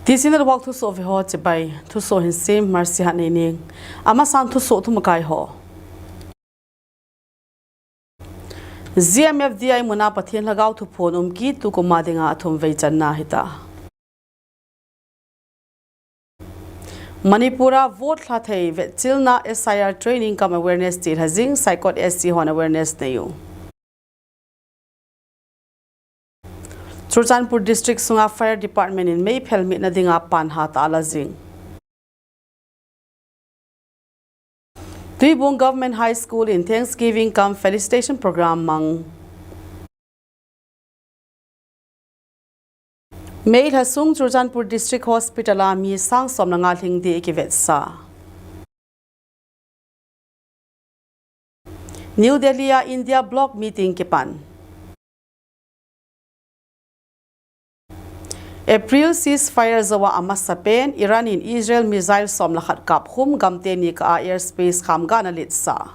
Tisin na wak thusoh ve ho chibai thusoh hin sim marsi ha nei ning ama san thusoh thumakai ho ZMFDI muna pathian lagaw thu phone ki tu ko madinga athum vei channa hita Manipura vote thlathei ve chilna SIR training kam awareness tir hazing psychot SC hon awareness neyu Churchanpur district sunga fire department in May phelmi na dinga pan ha tala jing Tuibung Government High School in Thanksgiving come felicitation program mang May hasung Churchanpur district hospital mi sang som na ngaling di ikivet sa New Delhi India block meeting kipan April ceasefire zawa amasapen Iran in Israel missile som lakhat kap hum gamte ni ka airspace kham gana litsa